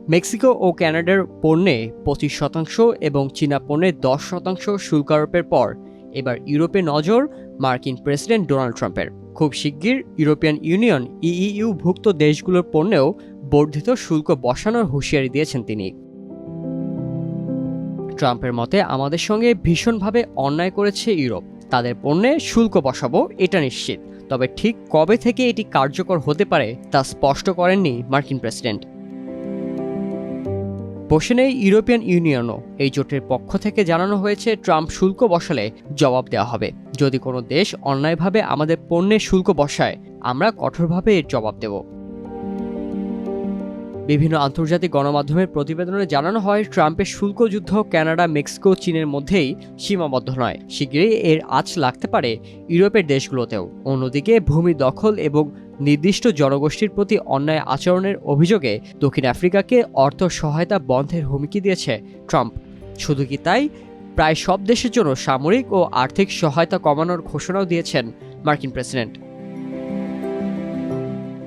Mexico ও কানাডার পণ্যে 25% এবং চীনা পণ্যে 10% শুল্ক আরোপের পর এবার ইউরোপে নজর মার্কিন প্রেসিডেন্ট ডোনাল্ড ট্রাম্পের। খুব শিগগির ইউরোপিয়ান ইউনিয়ন ইইউভুক্ত দেশগুলোর পণ্যেও বর্ধিত শুল্ক বসানোর হুঁশিয়ারি দিয়েছেন তিনি। ট্রাম্পের মতে আমাদের সঙ্গে ভীষণভাবে অন্যায় করেছে ইউরোপ, তাদের পণ্যে শুল্ক বসাবো এটা নিশ্চিত, তবে ঠিক কবে থেকে এটি কার্যকর হতে পারে তা স্পষ্ট করেননি মার্কিন প্রেসিডেন্ট। বসে নেই ইউরোপিয়ান ইউনিয়নও। এই জোটের পক্ষ থেকে জানানো হয়েছে ট্রাম্প শুল্ক বসালে জবাব দেওয়া হবে। যদি কোনো দেশ অন্যায়ভাবে আমাদের পণ্যে শুল্ক বসায় আমরা কঠোরভাবে এর জবাব দেব। বিভিন্ন আন্তর্জাতিক গণমাধ্যমের প্রতিবেদনে জানানো হয় ট্রাম্পের শুল্ক যুদ্ধ কানাডা, মেক্সিকো, চীনের মধ্যেই সীমাবদ্ধ নয়, শিগগিরই এর আঁচ লাগতে পারে ইউরোপের দেশগুলোতেও। অন্যদিকে ভূমি দখল এবং নির্দিষ্ট জনগোষ্ঠীর প্রতি অন্যায় আচরণের অভিযোগে দক্ষিণ আফ্রিকাকে অর্থ সহায়তা বন্ধের হুমকি দিয়েছে ট্রাম্প। শুধু কি তাই, প্রায় সব দেশের জন্য সামরিক ও আর্থিক সহায়তা কমানোর ঘোষণাও দিয়েছেন মার্কিন প্রেসিডেন্ট।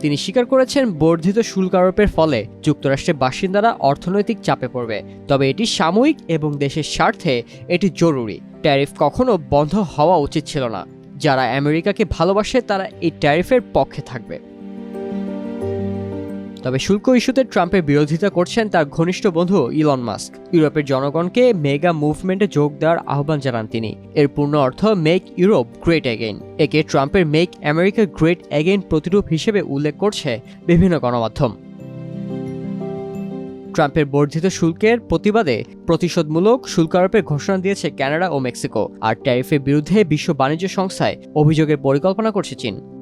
তিনি স্বীকার করেছেন বর্ধিত শুল্ক আরোপের ফলে যুক্তরাষ্ট্রের বাসিন্দারা অর্থনৈতিক চাপে পড়বে, তবে এটি সাময়িক এবং দেশের স্বার্থে এটি জরুরি। ট্যারিফ কখনো বন্ধ হওয়া উচিত ছিল না। যারা আমেরিকাকে ভালোবাসে তারা এই ট্যারিফের পক্ষে থাকবে। তবে শুল্ক ইস্যুতে ট্রাম্পের বিরোধিতা করছেন তার ঘনিষ্ঠ বন্ধু ইলন মাস্ক। ইউরোপের জনগণকে মেগা মুভমেন্টে যোগ দেওয়ার আহ্বান জানান তিনি। এর পূর্ণ অর্থ মেক ইউরোপ গ্রেট অ্যাগেইন। একে ট্রাম্পের মেক আমেরিকা গ্রেট অ্যাগেইন প্রতিরূপ হিসেবে উল্লেখ করছে বিভিন্ন গণমাধ্যম। ট্রাম্পের বর্ধিত শুল্কের প্রতিবাদে প্রতিশোধমূলক শুল্ক আরোপের ঘোষণা দিয়েছে কানাডা ও মেক্সিকো, আর ট্যারিফের বিরুদ্ধে বিশ্ব বাণিজ্য সংস্থায় অভিযোগের পরিকল্পনা করছে চীন।